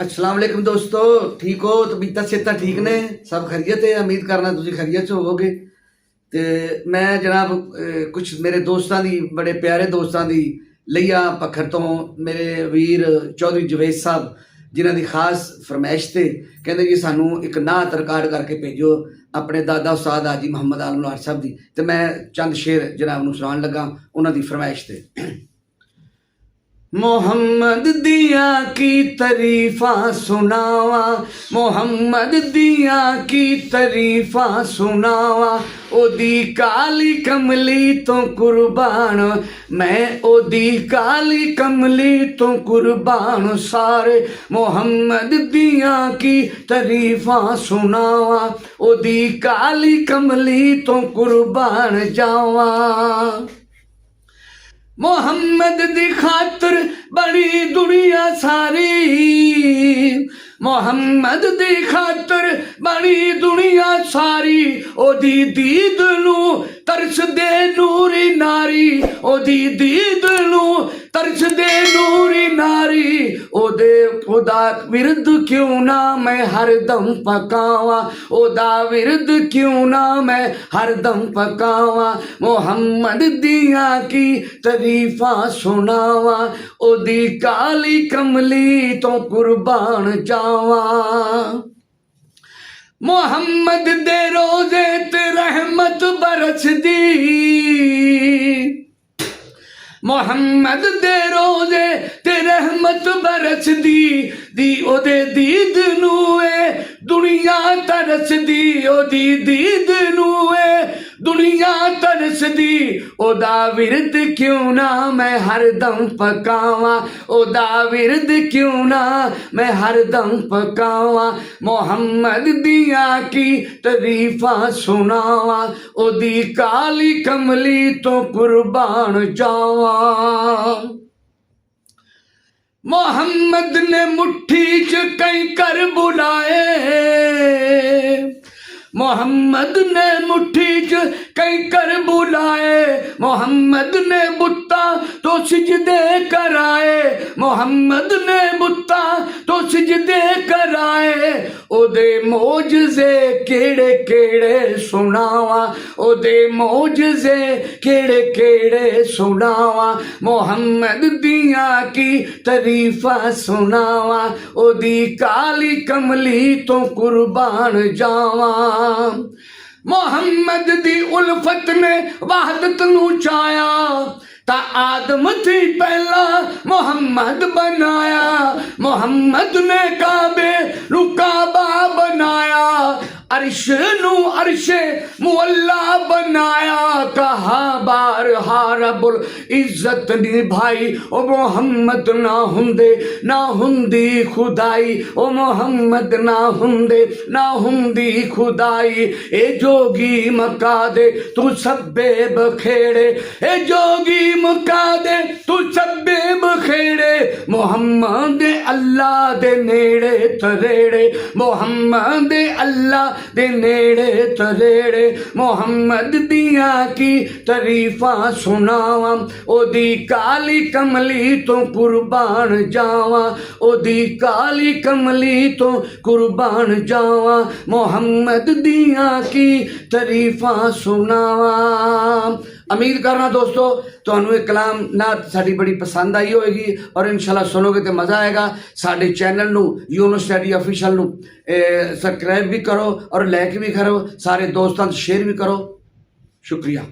अस्सलाम वालेकुम दोस्तों, ठीक हो? तबीयत सेहत ठीक ने? सब खैरियत है? उम्मीद करना तुम खैरियत होवोगे। तो मैं जनाब कुछ मेरे दोस्तों की, बड़े प्यारे दोस्तों की लिया पखर तो मेरे वीर चौधरी जवेद साहब जिन्हों की खास फरमाइश से कहते जी सानू एक नात रिकॉर्ड करके भेजो अपने दादा उस्ताद हाजी मुहम्मद आलम लोहार साहब की। तो मैं चंद शेर जनाब नूं सुनाउण लगा उन्हों की फरमाइश से। मोहम्मद दिया की तरीफा सुनावा, मोहम्मद दिया की तरीफा सुनावा, ओदी काली कमली तो कुर्बान, मैं ओदी काली कमली तो कुर्बान, सारे मोहम्मद दिया की तरीफा सुनावा, ओदी काली कमली तो कुर्बान जावा। मोहम्मद दी खातर बड़ी दुनिया सारी, मोहम्मद दी खातर बड़ी दुनिया सारी, ओदी दीद नू तरस दे नूरी नारी, ओदी दीद नू तरस दे नूरी नारी, ओदे खुदा विरद क्यों ना मैं हरदम पकावा, ओदा विरद क्यों ना मैं हरदम पकावा, मोहम्मद दिया की तरीफा सुनावा, ओदी काली कमली तो कुर्बान जावा। मोहम्मद दे रोजे ते रहमत बरस दी, मोहम्मद दे रोजे ते रहमत बरस दी ओदे दीद नूए दुनिया तरस दी, ओदी दीद नूए दुनिया तरस दी, ओदा विरद क्यों ना मैं हरदम पकावा, ओदा विरद क्यों ना मैं हरदम पकावा, मोहम्मद दिया की तरीफा सुनावा, ओदी काली कमली तो कुर्बान जावा। मोहम्मद ने मुट्ठी च कई कर बुलाए, मोहम्मद ने मुट्ठी च कई कर बुलाए, मोहम्मद ने बुत्ता तो सिजदे कराए, मोहम्मद ने बुत्ता तो सिजदे कराए, ओदे मोजज़े केड़े केड़े सुनावा, ओदे मोजज़े केड़े केड़े सुनावा, मोहम्मद दिया की तरीफा सुनावा, ओदी काली कमली तो कुर्बान जावा। मोहम्मद दी उल्फत ने वहदत नू चाया, ता आदम थी पहला मोहम्मद बनाया, मोहम्मद ने काबे नू काबा बनाया, अर्श नू अर्शे मुअल्ला बनाया, कहा बार रब्बुल इज्जत निभाई, ओ मोहम्मद ना हुंदी खुदाई, ओ मोहम्मद ना हुंदी खुदाई, ए जोगी मका दे तू सब्बे बखेड़े, ए जोगी मका दे तू सब्बे बखेड़े, मोहम्मद अल्लाह दे नेड़े तरेड़े, मोहम्मद अल्लाह दे नेड़े तरेड़े, मोहम्मद दिया की तरीफा सुनावा, ओदी काली कमली तो कुर्बान जावा, ओदी काली कमली तो कुर्बान जावा, मोहम्मद दिया की तरीफा सुनावा। उम्मीद करना दोस्तों तुहानू एक कलाम नात साड़ी बड़ी पसंद आई होगी और इंशाल्लाह सुनोगे तो मज़ा आएगा। साडे चैनल नू यूनुस स्टडी ऑफिशियल नू सब्सक्राइब भी करो और लाइक भी करो, सारे दोस्तों शेयर भी करो। शुक्रिया।